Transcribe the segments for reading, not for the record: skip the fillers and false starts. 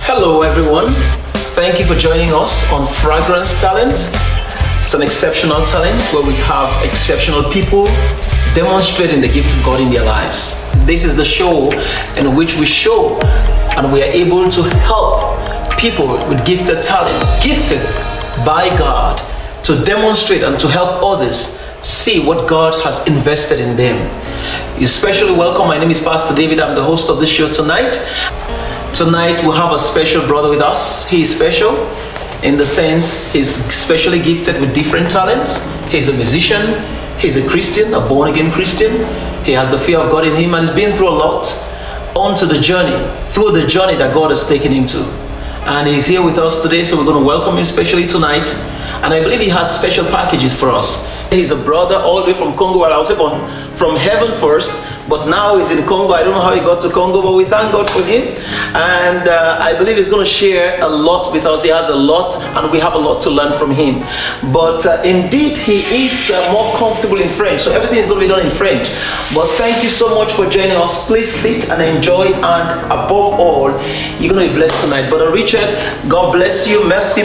Hello everyone, thank you for joining us on Fragrance Talent. It's an exceptional talent where we have exceptional people demonstrating the gift of God in their lives. This is the show in which we show and we are able to help people with gifted talents, gifted by God, to demonstrate and to help others see what God has invested in them. You're especially welcome. My name is Pastor David. I'm the host of this show tonight. Tonight we have a special brother with us. He is special in the sense he's specially gifted with different talents. He's a musician, he's a Christian, a born-again Christian. He has the fear of God in him and he's been through a lot through the journey that God has taken him to. And he's here with us today, so we're going to welcome him specially tonight. And I believe he has special packages for us. He's a brother all the way from Congo. Well, I was from heaven first, but now he's in Congo. I don't know how he got to Congo, but we thank God for him. And I believe he's going to share a lot with us. He has a lot, and we have a lot to learn from him. But indeed, he is more comfortable in French, so everything is going to be done in French. But thank you so much for joining us. Please sit and enjoy, and above all, you're going to be blessed tonight. Brother Richard, God bless you. Merci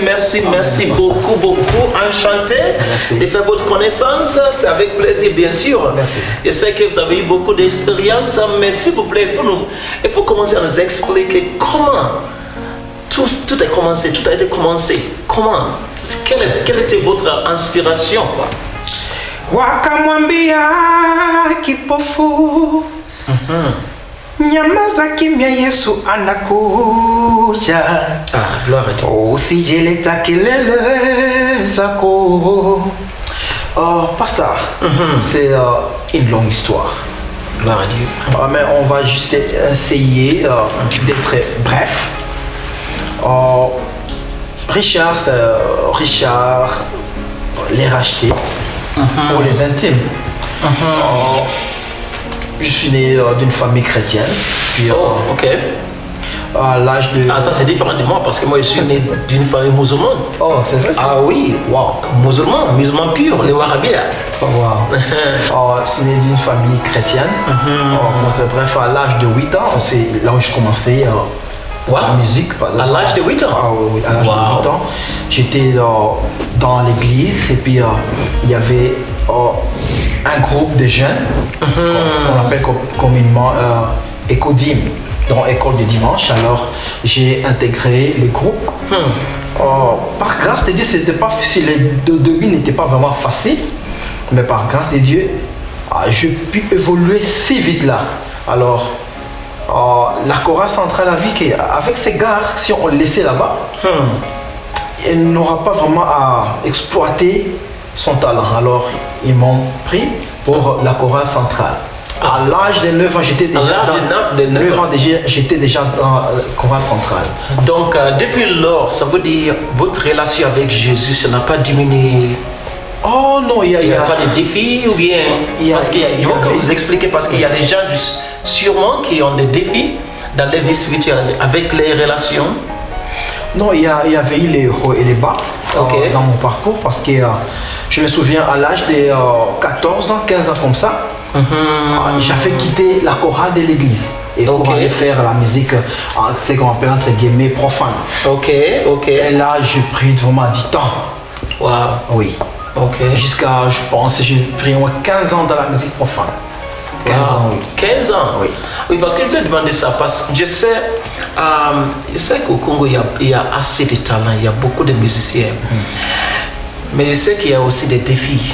beaucoup. Enchanté de faire votre connaissance. C'est avec plaisir, bien sûr. Merci. Je sais que vous avez eu beaucoup d'expérience, mais s'il vous plaît, il faut commencer à nous expliquer comment tout a commencé, tout a été commencé. Comment? Quelle était votre inspiration? Wakamwambia kipofu, nyamaza kimya, Yesu anakuja. Gloire à Dieu. Usijeleta kelele zako. Pasteur, c'est une longue histoire. Gloire à Dieu. Mais on va juste essayer d'être bref. Richard les racheté pour les intimes. Je suis né d'une famille chrétienne. Puis, ok. À l'âge de... Ah, ça c'est différent de moi parce que moi je suis né d'une famille musulmane. Oh, c'est vrai? Ah oui, wow. Musulman pur, les Wahhabiyya. Oh, wow. Je suis né d'une famille chrétienne. Bref, à l'âge de 8 ans, c'est là où je commençais la musique. À l'âge de 8 ans? Ah oui, à l'âge de 8 ans. J'étais dans l'église et puis il y avait un groupe de jeunes qu'on appelle communément Écodim, dans école de dimanche. Alors j'ai intégré le groupe. Par grâce de Dieu, c'était pas facile. Le début n'était pas vraiment facile, mais par grâce de Dieu, j'ai pu évoluer si vite là. Alors la chorale centrale a vu qu'avec ces gars, si on le laissait là-bas, il n'aura pas vraiment à exploiter son talent. Alors ils m'ont pris pour la chorale centrale. À l'âge de 9 ans, j'étais déjà dans la chorale centrale. Donc, depuis lors, ça veut dire votre relation avec Jésus, ça n'a pas diminué? Oh non, il n'y a pas de défis ou bien? Parce qu'il faut que vous expliquez, parce qu'il y a des gens sûrement qui ont des défis dans leur vie spirituelle avec les relations. Non, il y avait eu les hauts et les bas dans mon parcours, parce que je me souviens à l'âge de 14 ans, 15 ans comme ça, j'avais quitté la chorale de l'église et pour aller faire la musique, ce qu'on appelle entre guillemets profane. Et là, j'ai pris vraiment du temps. Wow. Oui. Jusqu'à, je pense, j'ai pris au moins 15 ans dans la musique profane. 15 ans, oui. 15 ans? Oui. Oui, parce que je te demandais ça, parce que je sais qu'au Congo, il y a assez de talent, il y a beaucoup de musiciens. Mais je sais qu'il y a aussi des défis.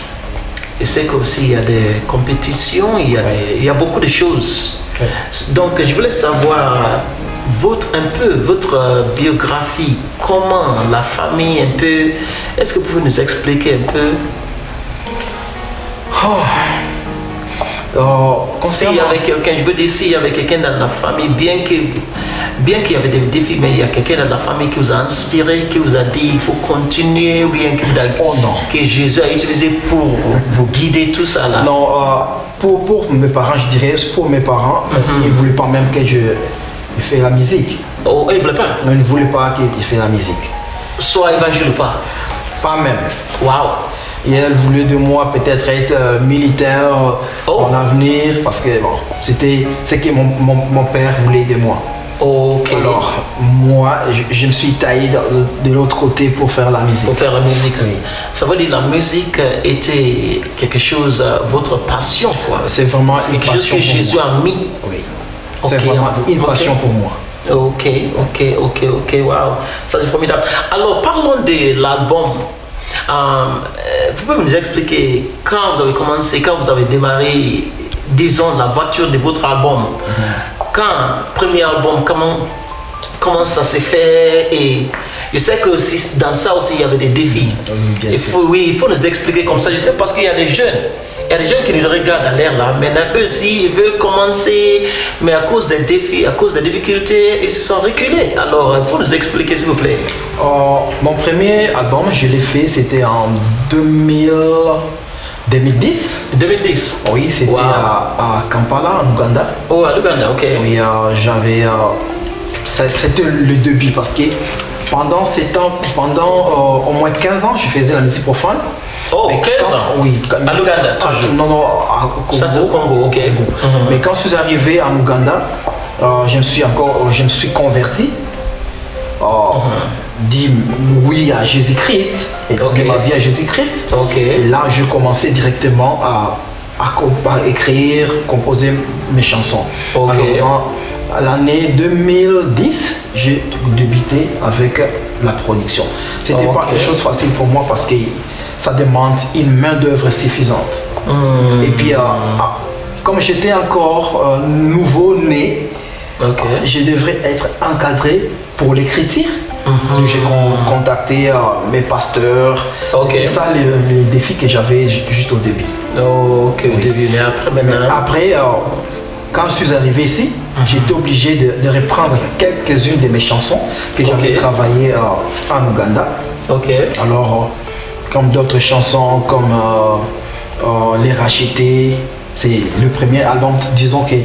Je sais qu'aussi il y a des compétitions, il y a beaucoup de choses. Donc je voulais savoir votre biographie, comment la famille un peu. Est-ce que vous pouvez nous expliquer un peu? S'il y avait quelqu'un, je veux dire, s'il y avait quelqu'un dans la famille, bien qu'il y avait des défis, mais il y a quelqu'un dans la famille qui vous a inspiré, qui vous a dit il faut continuer, ou bien que Jésus a utilisé pour vous guider, tout ça là? Non, pour mes parents, je dirais, pour mes parents, ils ne voulaient pas même que je fasse la musique. Oh, ils ne voulaient pas? Non, ils ne voulaient pas que je fasse la musique. Soit évangile ou pas? Pas même. Waouh! Et elle voulait de moi peut-être être militaire en avenir, parce que bon, c'était ce que mon père voulait de moi. Ok. Alors, moi, je me suis taillé de l'autre côté pour faire la musique. Pour faire la musique. Oui. Ça veut dire la musique était quelque chose, votre passion, quoi. C'est vraiment C'est une quelque chose passion que pour Jésus moi. a mis. Oui. Ok, C'est vraiment une ok. passion pour moi. Ok, wow. Ça c'est formidable. Alors, parlons de l'album. Vous pouvez nous expliquer quand vous avez commencé, quand vous avez démarré, disons, la voiture de votre album. Premier album, comment ça s'est fait? Et je sais que aussi, dans ça aussi, il y avait des défis. Bien sûr. Il faut nous expliquer comme ça. Je sais parce qu'il y a des jeunes. Il y a des gens qui nous regardent à l'air là, maintenant eux aussi ils veulent commencer, mais à cause des défis, à cause des difficultés, ils se sont reculés. Alors, il faut nous expliquer s'il vous plaît. Mon premier album, je l'ai fait, c'était en 2010. 2010. Oui, c'était Wow. à Kampala, en Ouganda. Oh, à l'Ouganda, ok. Oui, c'était le début parce que pendant au moins 15 ans, je faisais la musique profane. Oh, Mais 15 ans. Oui. À l'Ouganda, toujours. Non, au Congo. Ça, c'est au Congo, ok. Mais quand je suis arrivé en Ouganda, je me suis converti. Dit oui à Jésus-Christ et donné ma vie à Jésus-Christ. Ok. Et là, je commençais directement à écrire, composer mes chansons. Ok. Alors, dans l'année 2010, j'ai débuté avec la production. C'était pas Ok. quelque chose de facile pour moi parce que ça demande une main-d'œuvre suffisante. Et puis, comme j'étais encore nouveau-né, Ok. je devrais être encadré pour l'écriture. J'ai contacté mes pasteurs. Ok. C'était ça les défis que j'avais juste au début. Oh, ok, au début, mais après maintenant. Après, quand je suis arrivé ici, j'étais obligé de reprendre quelques-unes de mes chansons que j'avais travaillées en Ouganda. Ok. Alors, comme d'autres chansons, comme Les Rachetés, c'est le premier album, disons que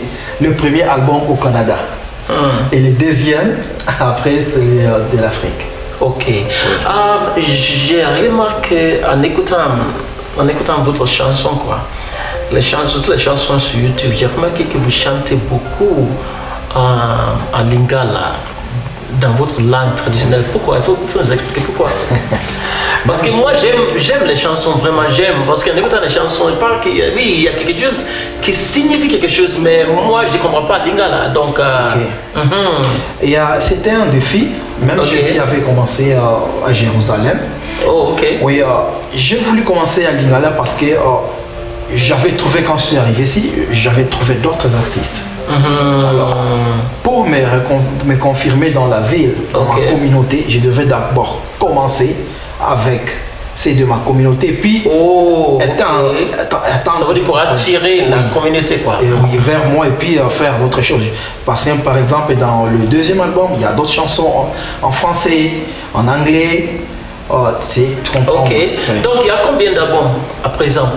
le premier album au Canada. Et le deuxième, après, c'est de l'Afrique. Ok. J'ai remarqué en écoutant votre chanson, quoi. Toutes les chansons sur YouTube, j'ai remarqué que vous chantez beaucoup en lingala, dans votre langue traditionnelle. Pourquoi? Il faut nous expliquer pourquoi. Parce que moi, j'aime les chansons, vraiment j'aime. Parce qu'en écoutant les chansons, il parle qu'il y a quelque chose qui signifie quelque chose, mais moi, je ne comprends pas lingala. Donc, Et c'était un défi. Même Jésus avait commencé à Jérusalem. Oh, ok. Oui, j'ai voulu commencer à lingala parce que j'avais trouvé, quand je suis arrivé ici, j'avais trouvé d'autres artistes. Alors, pour me confirmer dans la ville, dans ma communauté, je devais d'abord commencer avec ceux de ma communauté. Puis, ça veut dire pour attirer la communauté, quoi. Et vers moi, et puis faire d'autres choses. Parce que, par exemple, dans le deuxième album, il y a d'autres chansons en français, en anglais. Tu comprends? Ok. Ouais. Donc, il y a combien d'albums à présent?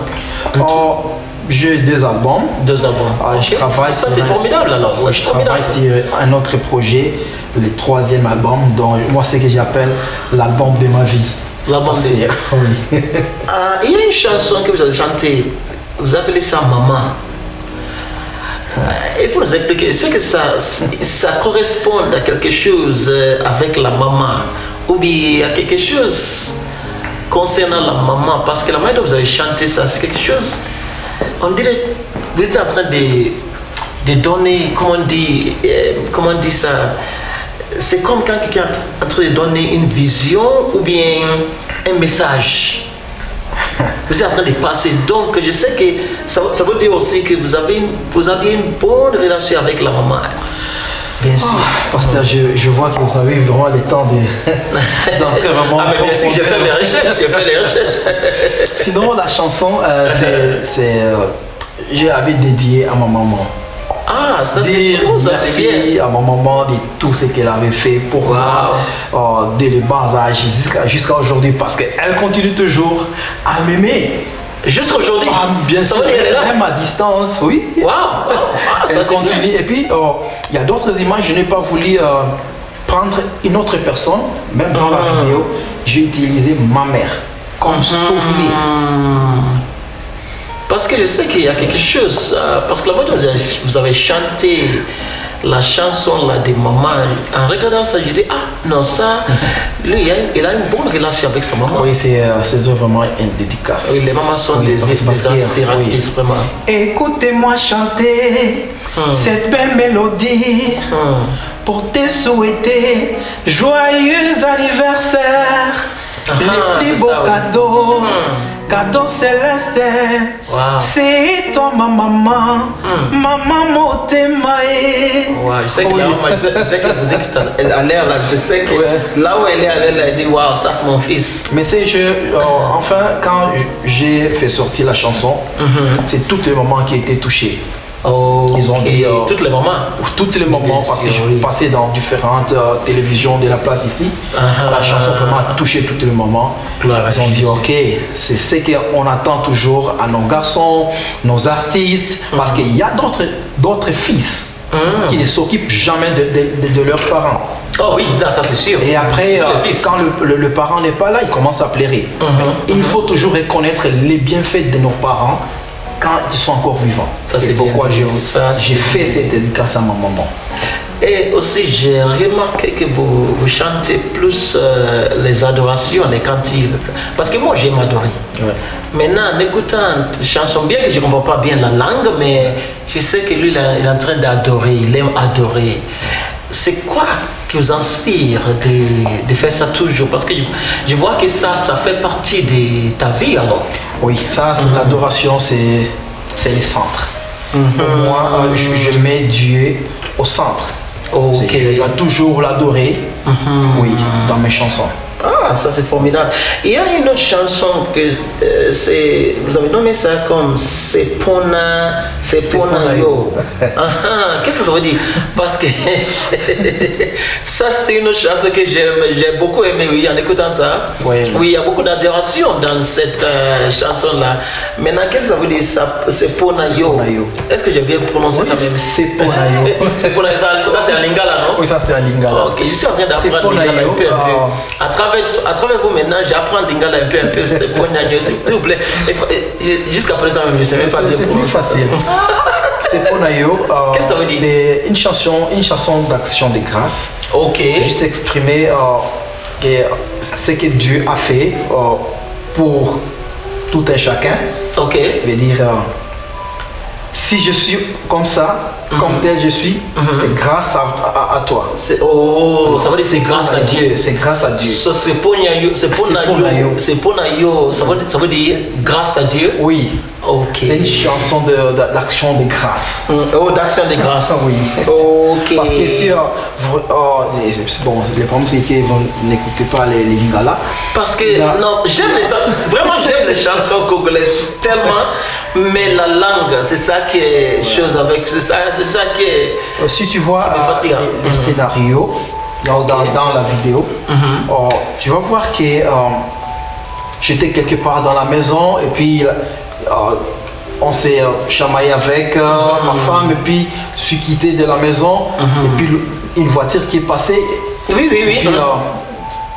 J'ai 2 albums. 2 albums. Je travaille ça, c'est formidable alors. Oui, je travaille sur un autre projet, le 3e album, dont moi, c'est que j'appelle l'album de ma vie. L'album de vie. Oui. Il y a une chanson que vous avez chantée, vous appelez ça Maman. Il faut nous expliquer, c'est que ça correspond à quelque chose avec la maman, ou bien à quelque chose concernant la maman, parce que la manière dont vous avez chanté ça, c'est quelque chose, on dirait, vous êtes en train de donner, comment on dit ça, c'est comme quand quelqu'un est en train de donner une vision ou bien un message. Vous êtes en train de passer. Donc, je sais que ça veut dire aussi que vous aviez une bonne relation avec la maman. Bien sûr. Pasteur, je vois que vous avez vraiment le temps d'entrer vraiment. Mais bien sûr, j'ai fait mes recherches. Sinon, la chanson, j'avais dédié à ma maman. Ah, ça c'est Dire bon, ça c'est bien. merci à ma maman de tout ce qu'elle avait fait pour moi dès le bas âge jusqu'à aujourd'hui, parce qu'elle continue toujours à m'aimer. Jusqu'à aujourd'hui. Bien sûr, même à distance, oui. Wow. Elle continue. Et puis, il y a d'autres images, je n'ai pas voulu prendre une autre personne, même dans la vidéo, j'ai utilisé ma mère comme souvenir. Parce que je sais qu'il y a quelque chose, parce que la voix dont vous avez chanté la chanson là des mamans. En regardant ça, je dis, ah non, ça, lui, il a une bonne relation avec sa maman. Oui, c'est vraiment une dédicace. Oui, les mamans sont des inspiratrices, vraiment. Écoutez-moi chanter cette belle mélodie pour te souhaiter joyeux anniversaire. Les plus beaux cadeaux, cadeaux célestes, c'est toi ma maman, maman motemae. Je sais que la musique, elle a l'air là, je sais que là où elle a dit waouh, ça c'est mon fils. Mais enfin, quand j'ai fait sortir la chanson, c'est toutes les mamans qui étaient touchées. Ils ont dit toutes les mamans. Toutes les mamans, parce que je passais dans différentes télévisions de la place ici. La chanson vraiment a touché toutes les mamans. Ils ont dit ok, c'est ce qu'on attend toujours à nos garçons, nos artistes, parce qu'il y a d'autres fils qui ne s'occupent jamais de leurs parents. Oh oui, non, ça c'est sûr. Et après, quand le parent n'est pas là, il commence à pleurer. Il faut toujours reconnaître les bienfaits de nos parents quand ils sont encore vivants. C'est pourquoi j'ai fait cette dédicace à ma maman. Et aussi, j'ai remarqué que vous chantez plus les adorations, les cantiques. Parce que moi, j'aime adorer. Ouais. Maintenant, en écoutant une chanson, bien que je ne comprends pas bien la langue, mais je sais que lui, il est en train d'adorer, il aime adorer. C'est quoi qui vous inspire de faire ça toujours? Parce que je vois que ça fait partie de ta vie alors. Oui, ça, l'adoration, c'est le centre. Pour moi, je mets Dieu au centre. Je dois toujours l'adorer, oui, dans mes chansons. Ah, ça c'est formidable. Il y a une autre chanson que vous avez nommé ça comme Sepona Yo. Qu'est-ce que ça veut dire? Parce que ça c'est une autre chanson que j'ai beaucoup aimé, oui, en écoutant ça. Oui, il y a beaucoup d'adoration dans cette chanson-là. Maintenant, qu'est-ce que ça veut dire Sepona Yo? Est-ce que j'ai bien prononcé ça même? Sepona Yo. Ça c'est un lingala, non? Oui, ça c'est un lingala. Ok, je suis en train d'apprendre lingala un peu. À travers vous maintenant, j'apprends le lingala un peu, c'est bon, s'il vous plaît. Jusqu'à présent, je ne sais même pas bien prononcer. C'est plus facile. C'est Ponayo. Qu'est-ce que ça veut dire? C'est une chanson d'action de grâce. Ok. Juste exprimer ce que Dieu a fait pour tout un chacun. Ok. Je veux dire, si je suis comme ça, comme tel je suis, c'est grâce à toi. Ça veut dire c'est grâce à Dieu. C'est grâce à Dieu. C'est Ponayo. Ça veut dire grâce à Dieu. Oui. Okay. C'est une chanson d'action de grâce. D'action de grâce. Oui. Ok. Parce que si bon, le problème c'est que vous n'écoutez pas les lingala. Parce que non, vraiment j'aime les chansons congolaises tellement, mais la langue, c'est ça qui est chose avec, c'est ça qui est. Si tu vois les scénarios dans la vidéo, tu vas voir que j'étais quelque part dans la maison et puis on s'est chamaillé avec ma femme et puis je suis quitté de la maison et puis une voiture qui est passée. Oui. Et puis,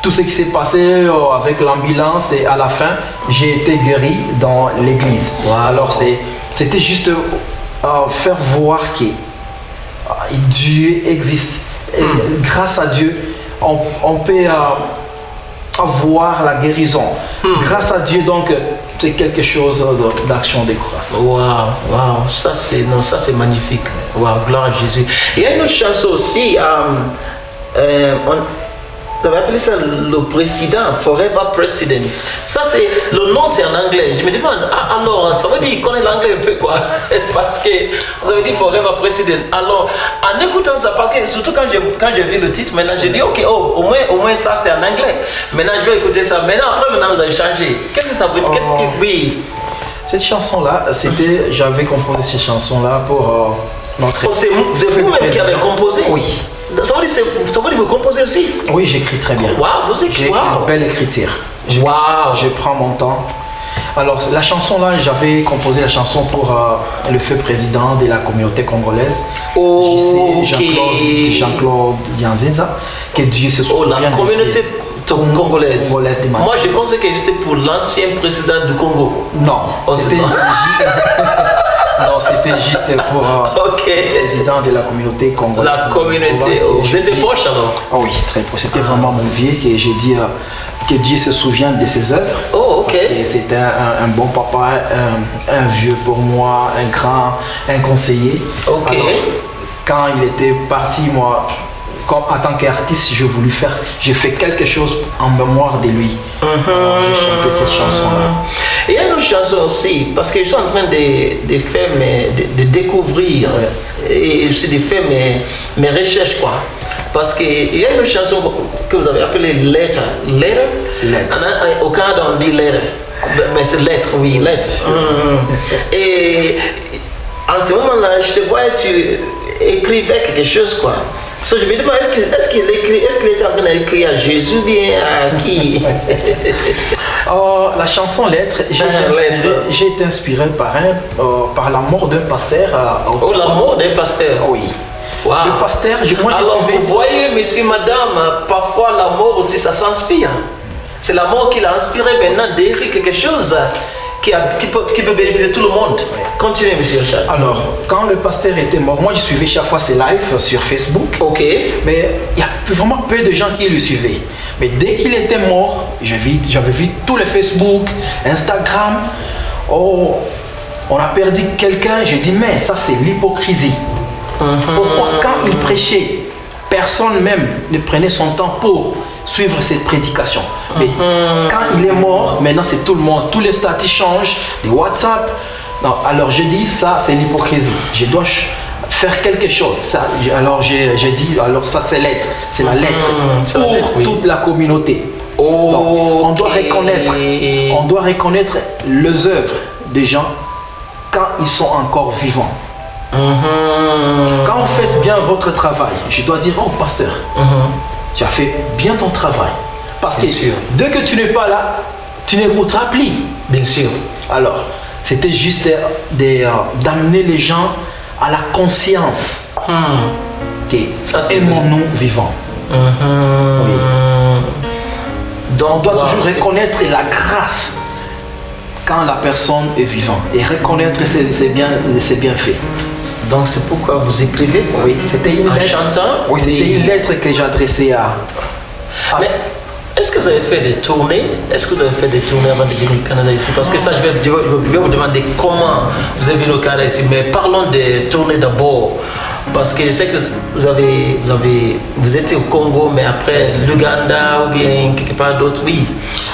tout ce qui s'est passé avec l'ambulance et à la fin j'ai été guéri dans l'église. Wow. Alors c'était juste faire voir que Dieu existe. Et grâce à Dieu on peut avoir la guérison. Grâce à Dieu donc c'est quelque chose d'action de grâce. Waouh, ça c'est magnifique. Waouh, gloire à Jésus. Il y a une autre chanson aussi. On va appeler ça le président, Forever President. Ça c'est, le nom c'est en anglais. Je me demande, alors ça veut dire qu'il connaît l'anglais un peu quoi. Parce que vous avez dit Forever President. Alors en écoutant ça, parce que surtout quand j'ai vu le titre, maintenant j'ai dit ok, au moins ça c'est en anglais. Maintenant je vais écouter ça. Maintenant vous avez changé. Qu'est-ce que ça veut dire? Oui. Cette chanson là, j'avais composé cette chanson là pour notre. C'est vous-même qui avez composé? Oui. Ça veut dire que vous composez aussi? Oui, j'écris très bien. Waouh, vous écrivez. J'ai une belle écriture. Je prends mon temps. Alors, la chanson là, j'avais composé la chanson pour le feu président de la communauté congolaise. Jean-Claude Dianzinza. Que Dieu se souvienne. La communauté congolaise. Moi, je pensais que c'était pour l'ancien président du Congo. Non. Non, c'était juste pour le président de la communauté congolaise. La communauté, vous étiez proche alors? Ah oui, très proche. C'était vraiment mon vieux que j'ai dit que Dieu se souvienne de ses œuvres. Oh, ok. C'était un bon papa, un vieux pour moi, un conseiller. Ok. Alors, quand il était parti, moi, en tant qu'artiste, j'ai fait quelque chose en mémoire de lui. J'ai chanté cette chanson-là. Il y a une autre chanson aussi, parce que je suis en train de faire de découvrir et aussi de faire mes recherches, quoi. Parce qu'il y a une autre chanson que vous avez appelée Letter. Au Canada, on dit Letter. Mais c'est lettre, oui, lettre. Et en ce moment-là, je te vois, tu écrivais quelque chose, quoi. So, je me demande, est-ce qu'il était en train d'écrire à Jésus bien à qui? La chanson Lettre, j'ai été inspiré par la mort d'un pasteur. La mort d'un pasteur? Oui. Wow. Le pasteur, alors vous voyez, monsieur, madame, parfois la mort aussi, ça s'inspire. C'est la mort qui l'a inspiré maintenant d'écrire quelque chose qui peut bénéficier tout le monde. Oui. Continuez, monsieur Richard. Alors, quand le pasteur était mort, moi je suivais chaque fois ses lives sur Facebook. Ok. Mais il y a vraiment peu de gens qui le suivaient. Mais dès qu'il était mort, j'avais vu tous les Facebook, Instagram. Oh, on a perdu quelqu'un. J'ai dit, mais ça c'est l'hypocrisie. Pourquoi quand il prêchait, personne même ne prenait son temps pour suivre cette prédication. Mais quand il est mort, maintenant c'est tout le monde, tous les statuts changent, les WhatsApp. Non, alors je dis ça c'est l'hypocrisie. Je dois faire quelque chose. Alors j'ai dit, alors ça c'est lettre, c'est la lettre pour toute la communauté. Donc, on doit reconnaître les œuvres des gens quand ils sont encore vivants. Quand vous faites bien votre travail, je dois dire, oh pasteur, tu as fait bien ton travail. Parce que dès que tu n'es pas là, tu n'écouteras plus. Bien sûr. Alors, c'était juste d'amener les gens à la conscience que aimons-nous vivants. Oui. Donc, on doit toujours reconnaître la grâce quand la personne est vivante et reconnaître ses bienfaits. Donc c'est pourquoi vous écrivez? Oui, c'était une lettre. Chantant? Oui, c'était une lettre que j'adressais à... Mais est-ce que vous avez fait des tournées? Est-ce que vous avez fait des tournées avant de venir au Canada ici? Parce que ça, je vais vous demander comment vous êtes venu au Canada ici. Mais parlons des tournées d'abord. Parce que je sais que vous étiez au Congo, mais après l'Ouganda ou bien quelque part d'autre, oui.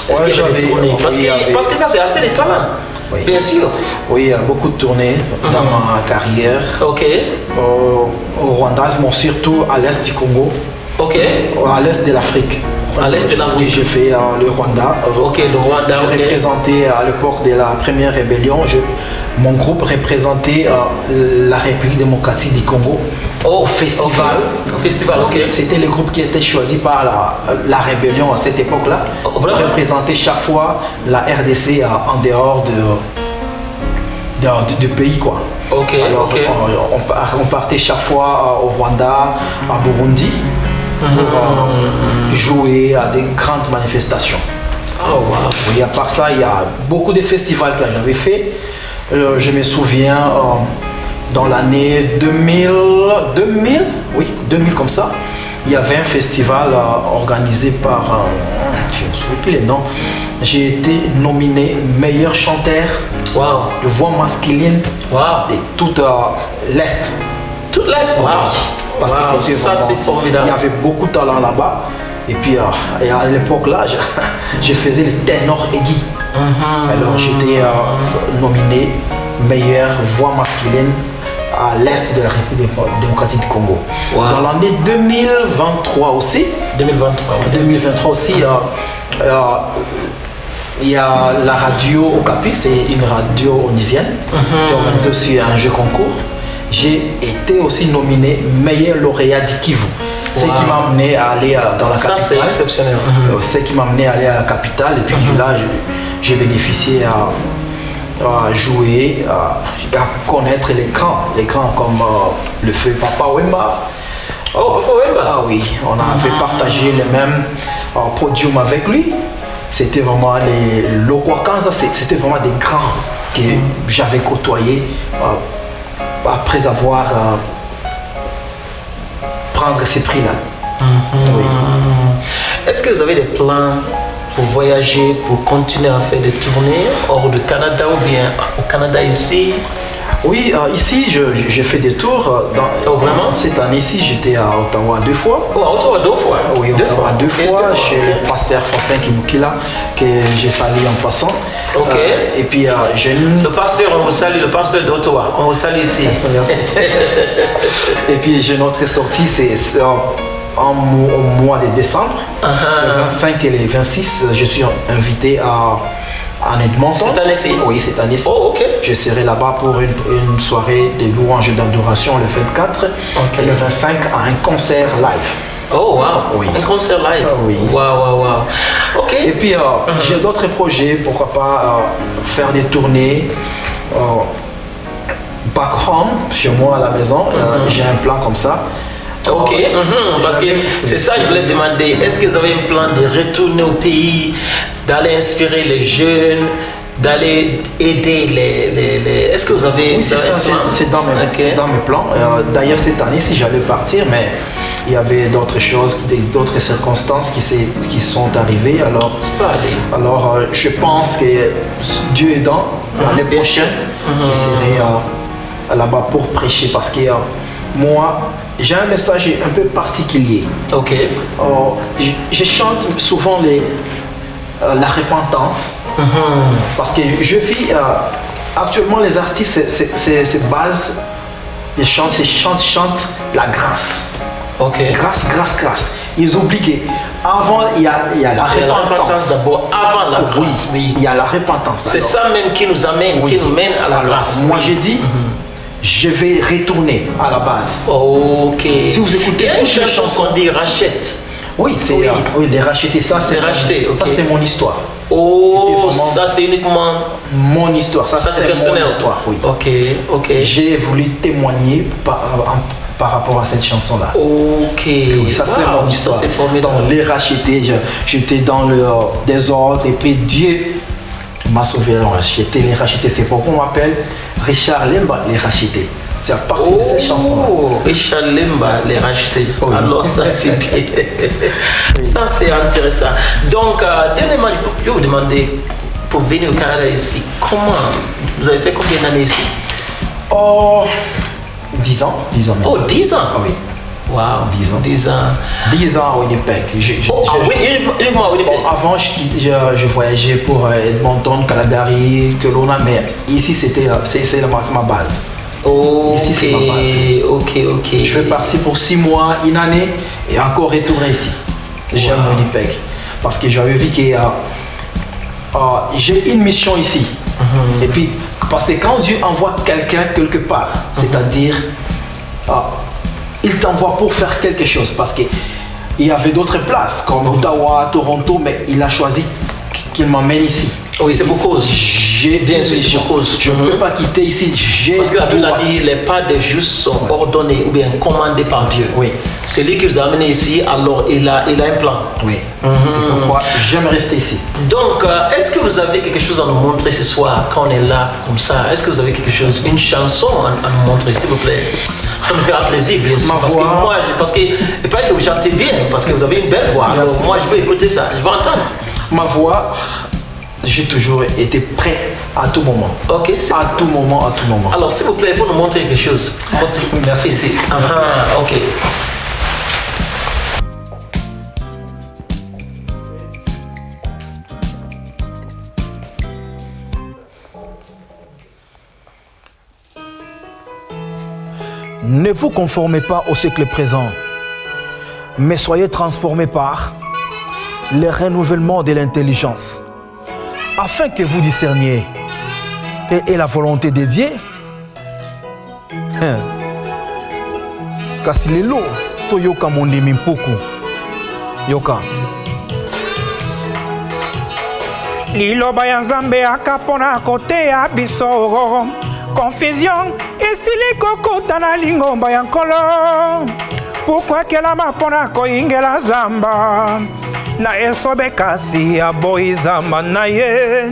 Est-ce qu'il y avait des tournées? Parce que ça, c'est assez de talent. Oui. Bien sûr. Oui, il y a beaucoup de tournées dans ma carrière. Ok. Au Rwanda, bon, surtout à l'est du Congo. Ok. À l'est de l'Afrique. À l'est de l'Afrique. Oui, j'ai fait le Rwanda. Ok, le Rwanda. J'ai représenté à l'époque de la première rébellion. Mon groupe représentait la République démocratique du Congo. Au festival. Au festival, ok. C'était le groupe qui était choisi par la rébellion à cette époque-là. Oh, vraiment? Représentait chaque fois la RDC en dehors du pays, quoi. Ok. Alors, on partait chaque fois au Rwanda, à Burundi, pour jouer à des grandes manifestations. Oh, wow. Et à part ça, il y a beaucoup de festivals que j'avais fait. Je me souviens dans l'année 2000, comme ça, il y avait un festival organisé par, je ne me souviens plus les noms. J'ai été nominé meilleur chanteur de voix masculine de toute l'Est. Toute l'Est? Wow. Parce que ça, c'est formidable. Il y avait beaucoup de talent là-bas. Et puis à l'époque là, je faisais le ténor aigu. Alors j'étais nominé meilleure voix masculine à l'est de la République démocratique du Congo. Dans l'année 2023 aussi. 2023 aussi, il y a la radio Okapi, c'est une radio onisienne qui organise aussi un jeu concours. J'ai été aussi nominé meilleur lauréat du Kivu. C'est ce qui m'a amené à aller dans la capitale. Ça, c'est exceptionnel. C'est ce qui m'a amené à aller à la capitale. Et puis là, j'ai bénéficié à jouer, à connaître les grands comme le feu Papa Wemba. Oh, Papa Wemba? Ah oui, on avait partagé les mêmes podiums avec lui. C'était vraiment les Lokwakanza, c'était vraiment des grands que j'avais côtoyés après avoir prendre ces prix-là. Oui. Est-ce que vous avez des plans pour voyager, pour continuer à faire des tournées hors du Canada ou bien au Canada ici? Oui, ici, j'ai fait des tours. Vraiment? Cette année-ci, j'étais à Ottawa 2 fois. Oh, à Ottawa 2 fois? Oui, Ottawa 2 fois, chez le pasteur Fortin Kibukila, que j'ai salué en passant. Ok. Et puis, j'ai le pasteur, on vous salue, le pasteur d'Ottawa, on vous salue ici. Merci. Et puis, j'ai une autre sortie, c'est au mois de décembre. Le 25 et le 26, je suis invité en Edmonton. Cette année-ci? Oui, cette année-ci. Oh, ok. Je serai là-bas pour une soirée de louanges et d'adoration le 24. Ok. Et le 25, à un concert live. Oh, wow. Oui. Un concert live? Oui. Wow. Ok. Et puis, j'ai d'autres projets. Pourquoi pas faire des tournées back home, chez moi à la maison. J'ai un plan comme ça. Ok, parce que c'est ça que je voulais demander. Est-ce que vous avez un plan de retourner au pays, d'aller inspirer les jeunes, d'aller aider les... Est-ce que vous avez... Oui, c'est ça, c'est dans mes plans. D'ailleurs, cette année, si j'allais partir, mais il y avait d'autres choses, d'autres circonstances qui sont arrivées. Alors, je pense que Dieu aidant, l'année prochaine, je serai là-bas pour prêcher parce que moi, j'ai un message un peu particulier. Ok. Je chante souvent la repentance parce que je vis actuellement les artistes se basent, ils chantent la grâce. Ok. Grâce. Ils oublient qu'avant il y a la repentance. D'abord, avant la grâce. Oui, il y a la repentance. C'est ça même qui nous amène, qui nous mène à la grâce. Moi j'ai dit. Je vais retourner à la base. Ok. Si vous écoutez toutes les chansons qu'on dit rachète. Oui, c'est les racheter. Ça, c'est racheter. Ça, c'est mon histoire. Oh, ça, c'est uniquement mon histoire. Ça c'est personnel. Mon histoire. Oui. Ok. J'ai voulu témoigner par rapport à cette chanson-là. Ok. Oui, ça, c'est mon histoire. C'est formidable. Donc, les racheter, j'étais dans le désordre et puis Dieu m'a sauvé. Alors, j'étais les racheter. C'est pourquoi on m'appelle Richard Lemba, les racheter. C'est à partir de cette chanson-là. Richard Lemba, les racheter. Oui. Alors, ça, c'est bien. Ça, c'est intéressant. Donc, dernièrement, je vais vous demander, pour venir au Canada ici, comment vous avez fait combien d'années ici? 10 ans. 10 ans même. Oh, 10 ans? Ah oui. Wow, 10 ans. 10 ans à Winnipeg. Uniquement à Winnipeg. Avant, je voyageais pour Edmonton, Calgary, Kelowna, mais ici, c'est ma base. Ici, c'est ma base. Ok. Je vais partir pour 6 mois, une année, et encore retourner ici. J'aime Winnipeg. Parce que j'avais vu que j'ai une mission ici. Et puis, parce que quand Dieu envoie quelqu'un quelque part, c'est-à-dire... il t'envoie pour faire quelque chose parce qu'il y avait d'autres places comme Ottawa, Toronto, mais il a choisi qu'il m'emmène ici. Oui, c'est pour cause. Bien sûr, c'est pour cause. Je ne peux pas quitter ici. Parce que la Bible a dit les pas des justes sont ordonnés ou bien commandés par Dieu. Oui. C'est lui qui vous a amené ici, alors il a un plan. Oui. C'est pourquoi j'aime rester ici. Donc, est-ce que vous avez quelque chose à nous montrer ce soir quand on est là comme ça? Est-ce que vous avez quelque chose, une chanson à nous montrer, s'il vous plaît? Ça me fera plaisir, bien sûr. Parce que il paraît que vous chantez bien, parce que vous avez une belle voix. Alors, moi, je veux écouter ça, je veux entendre. Ma voix, j'ai toujours été prêt à tout moment. Ok. À tout moment. Alors, s'il vous plaît, il faut nous montrer quelque chose. Merci. Ici. Ok. Ne vous conformez pas au siècle présent, mais soyez transformés par le renouvellement de l'intelligence, afin que vous discerniez quelle est la volonté de Dieu. Kasi lelo toyoka mondimi mpuku yoka liloba ya nzambe aka mpona koteya biso confusion esili kokota na lingomba ya nkolo pokwakelama mpona koyingela zamba na esobe kasi aboyi zamba na ye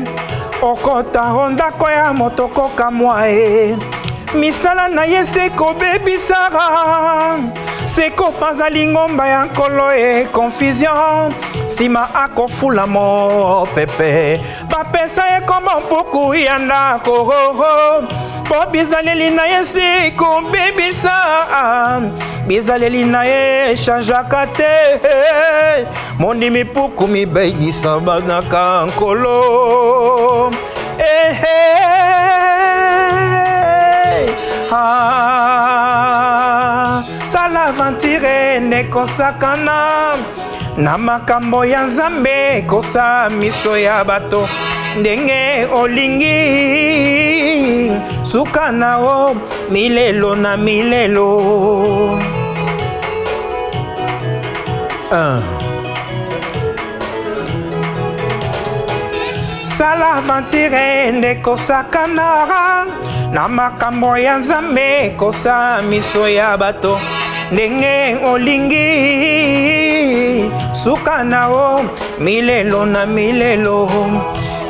okota o ndako ya moto kokamwa ye misala na ye seko bebisara seko panza lingomba ya nkolo e confusion sima akofula mo pepe bapesa ye kombo mpuku ya ndako po bizaleli na ye seko bebisa bizaleli na ye changeaka te mondimi puku mibeinisa banaka nkolo sala aventure nekosakana na makambo ya nzambe kosa miso ya bato ndenge olingi suka na o milelo na milelo. Sala aventure nekosakana na makambo ya nzambe kosa miso ya bato ndenge olingi suka na o milelo na milelo.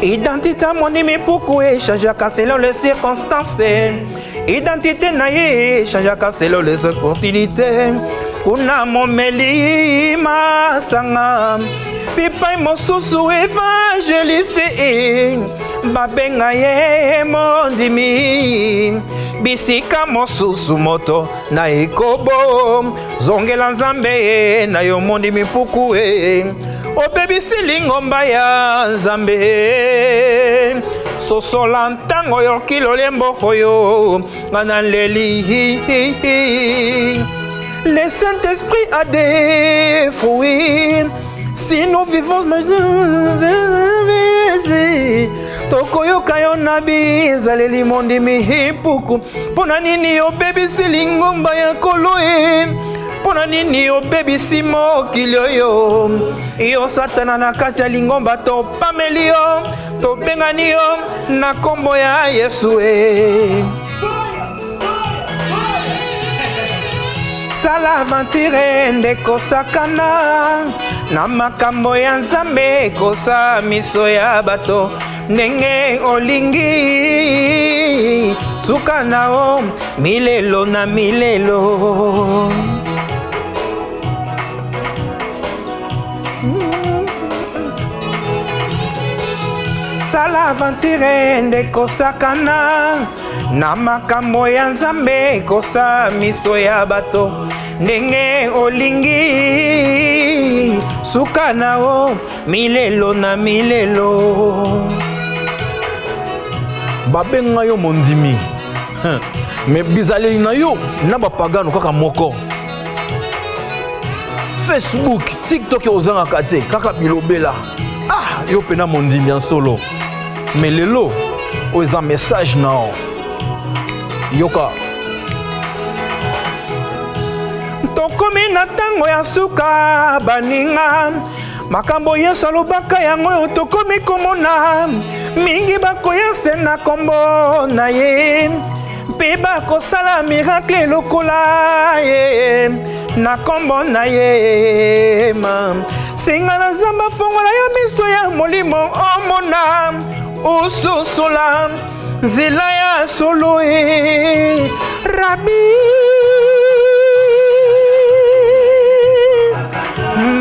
Identité monimi puku echangeaka selon les circonstances identité na ye echangeaka selon les opportunités kuna momeli masanga pipai mosusu evangeliste babenga ye mondimi bisika mosusu moto na ekobo zongela nzambe na yo mondimi puku obebisi lingomba ya nzambe sosola ntango yoki lolembo oyo ngana leli le Saint-Esprit a des fruits si nous vivons tokoyoka yo na bizaleli mondimi puku mpona nini obebisi lingomba ya nkolo mpona nini obebisi mokili oyo yo satana na kati ya lingomba topameli yo tobengani yo na nkombo ya Yesu sala aventure ndekosakana na makambo ya nzambe kosa miso ya bato ndenge olingi suka na o milelo na milelo. Sala aventure ndekosakana na makambo ya nzambe kosa miso ya bato ndenge olingi suka na o milelo na milelo. Babenga yo mondimi me bizaleli na yo na bapagano kaka moko Facebook TikTok ozanga te kaka bilobela yo pena mondimi en solo mais lelo oza message na yoka tokomi na ntango ya suka baninga makambo yesu alobaka yango oyo tokomi komona mingi bakoya se na kombo na ye mpe bakosala miracle lokola ye na kombo na ye singa na nzambe afongola yo miso ya molimo omona ususula nzela ya solo rabi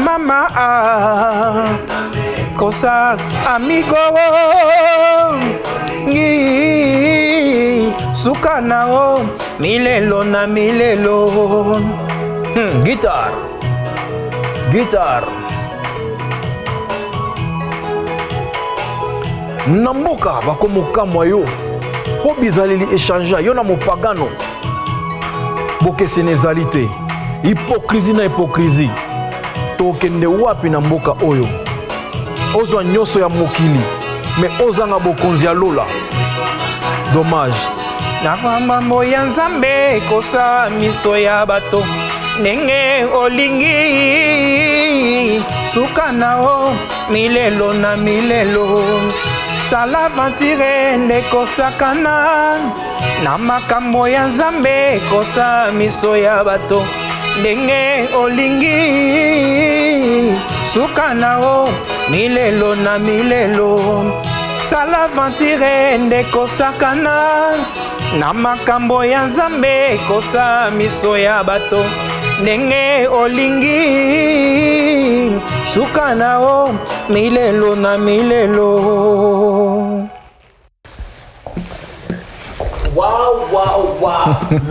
mama kosa amigo ngi suka na o milelo na milelo. Guitar na mboka bakomokamwa yo po bizaleli échange yo na mopagano bokeseni ezali te hypocrisie na hypocrisie tokende wapi na mboka oyo ozwa nyonso ya mokili me ozanga bokonzi ya lola dommage na mambo ya nzambe kosa miso ya bato ndenge olingi suka na o milelo na milelo. Sala aventure ndekosakana na makambo ya nzambe kosa miso ya bato ndenge olingi suka na o milelo na milelo. Sala aventure ndekosakana na makambo ya Nzambe kosa miso ya bato ndenge olingi suka nao milelo na milelo. Waouh.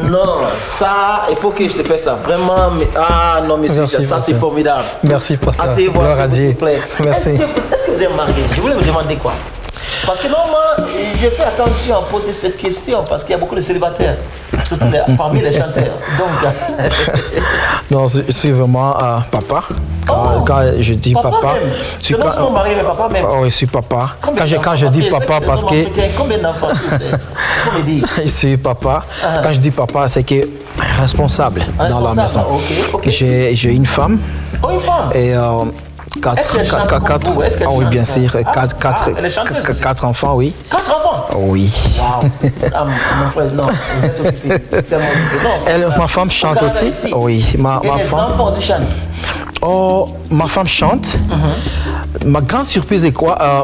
Non, ça, il faut que je te fasse ça. Vraiment, ah non, monsieur, Merci, ça c'est formidable. Merci, pasteur. Asseyez-vous, s'il vous plaît. Merci. Est-ce que vous êtes marié? Je voulais vous demander quoi? Parce que normalement, j'ai fait attention à poser cette question parce qu'il y a beaucoup de célibataires, surtout parmi les chanteurs. Donc, Non, je suis vraiment papa. Quand je dis papa, je suis pas marié, mais papa même. Oh, je suis papa. Quand je dis papa, parce que combien d'enfants? je suis papa. Quand je dis papa, c'est que responsable dans la maison. Okay. J'ai une femme. Oh, une femme. Et quatre, oui, bien sûr, quatre enfants, oui. 4 enfants? Oui. Waouh. Mon frère, non, vous êtes occupé. Ma femme chante aussi. Ici. Oui, ma les femme. enfants aussi chantent. Oh, ma femme chante. Ma grande surprise est quoi?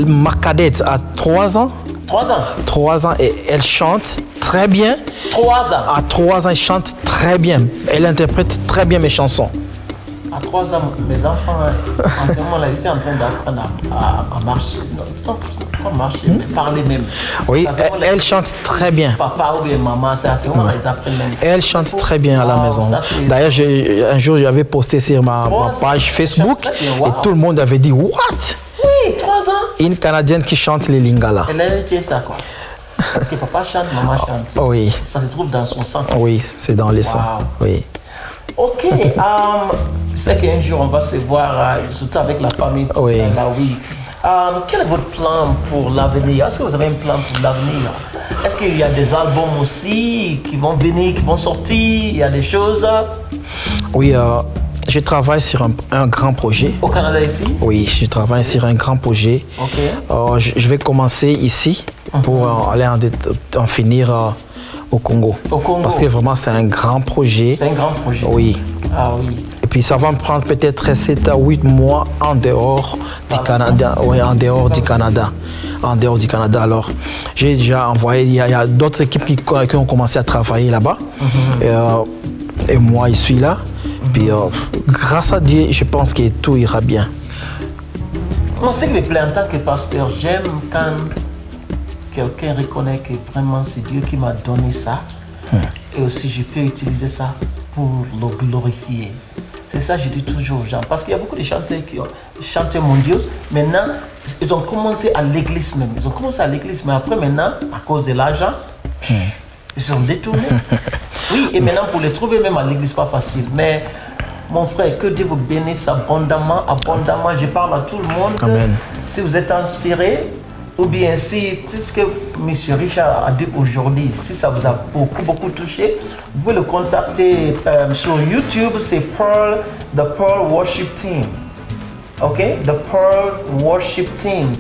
Ma cadette a 3 ans. 3 ans? 3 ans et elle chante très bien. 3 ans? À 3 ans, elle chante très bien. Elle interprète très bien mes chansons. À 3 ans, mes enfants, en ce moment-là, ils étaient en train d'apprendre à marcher. Non, pas marcher, mais parler même. Oui, elle chante très bien. Papa ou bien maman, c'est à ce moment-là, ils apprennent même. Elle chante très bien à la maison. D'ailleurs, un jour, j'avais posté sur ma page Facebook et tout le monde avait dit « What ?» Oui, 3 ans. Une Canadienne qui chante les Lingala. Elle a hérité ça, quoi. Parce que papa chante, maman chante. Oui. Ça se trouve dans son sang. Oui, c'est dans les sangs. Oui. Ok, je sais qu'un jour on va se voir, surtout avec la famille. Oui. Ça, là, oui. Quel est votre plan pour l'avenir? Est-ce que vous avez un plan pour l'avenir? Est-ce qu'il y a des albums aussi qui vont venir, qui vont sortir? Il y a des choses? Oui, je travaille sur un grand projet. Au Canada ici? Oui, je travaille sur un grand projet. Ok. Je vais commencer ici pour aller en finir au Congo. Au Congo. Parce que vraiment, c'est un grand projet. C'est un grand projet. Oui. Ah oui. Et puis ça va me prendre peut-être 7 à 8 mois en dehors du Canada. Oui, en dehors du Canada. En dehors du Canada. Alors, j'ai déjà envoyé, il y a d'autres équipes qui ont commencé à travailler là-bas. Et moi, je suis là. Puis grâce à Dieu, je pense que tout ira bien. Moi, ce qui me plaît en tant que pasteur, j'aime quand quelqu'un reconnaît que vraiment c'est Dieu qui m'a donné ça. Et aussi, je peux utiliser ça pour le glorifier. C'est ça que je dis toujours aux gens. Parce qu'il y a beaucoup de chanteurs qui ont chanté mondiaux. Maintenant, ils ont commencé à l'église même. Ils ont commencé à l'église, mais après, maintenant, à cause de l'argent, ils sont détournés. Oui, et maintenant, pour les trouver même à l'église, pas facile. Mais mon frère, que Dieu vous bénisse abondamment, abondamment. Je parle à tout le monde. Amen. Si vous êtes inspiré, ou bien si tout ce que M. Richard a dit aujourd'hui, si ça vous a beaucoup touché, vous pouvez le contacter sur YouTube, c'est The Pearl Worship Team. Ok? The Pearl Worship Team.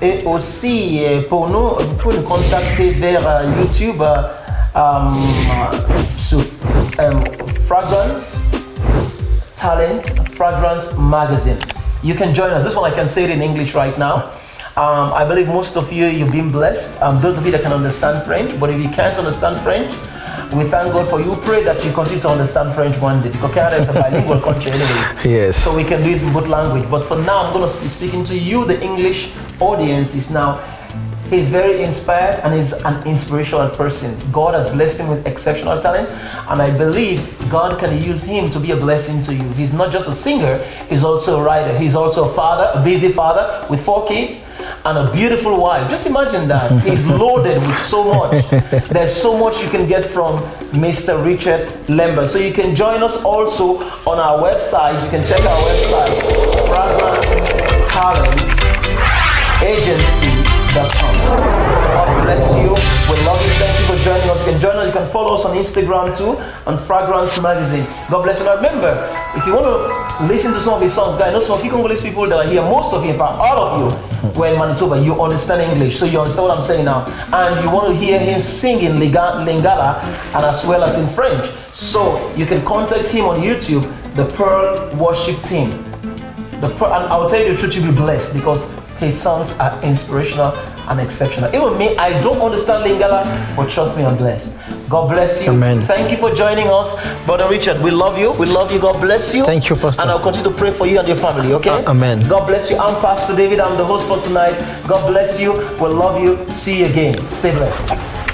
Et aussi, pour nous, vous pouvez nous contacter vers YouTube sur Fragrance Talent, Fragrance Magazine. You can join us. This one I can say it in English right now. I believe most of you've been blessed. Those of you that can understand French, but if you can't understand French, we thank God for you. Pray that you continue to understand French one day, because Canada is a bilingual country anyway. Yes. So we can do it in both language. But for now, I'm going to be speaking to you, the English audience is now. He's very inspired and he's an inspirational person. God has blessed him with exceptional talent, and I believe God can use him to be a blessing to you. He's not just a singer, he's also a writer. He's also a father, a busy father with 4 kids and a beautiful wife. Just imagine that. He's loaded with so much. There's so much you can get from Mr. Richard Lambert. So you can join us also on our website. You can check our website, fragrancetalentagency.com. God bless you. We love you. Thank you for joining us. You can join us. You can follow us on Instagram too, on Fragrance Magazine. God bless you. Now remember, if you want to listen to some of his songs, guys, I know some of you Congolese people that are here, most of you, in fact, all of you, were in Manitoba, you understand English, so you understand what I'm saying now. And you want to hear him sing in Lingala and as well as in French. So you can contact him on YouTube, the Pearl Worship Team. And I'll tell you the truth, you'll be blessed because his songs are inspirational and exceptional. Even me, I don't understand Lingala, but trust me, I'm blessed. God bless you. Amen. Thank you for joining us. Brother Richard, we love you. We love you. God bless you. Thank you, Pastor. And I'll continue to pray for you and your family, okay? Amen. God bless you. I'm Pastor David. I'm the host for tonight. God bless you. We love you. See you again. Stay blessed.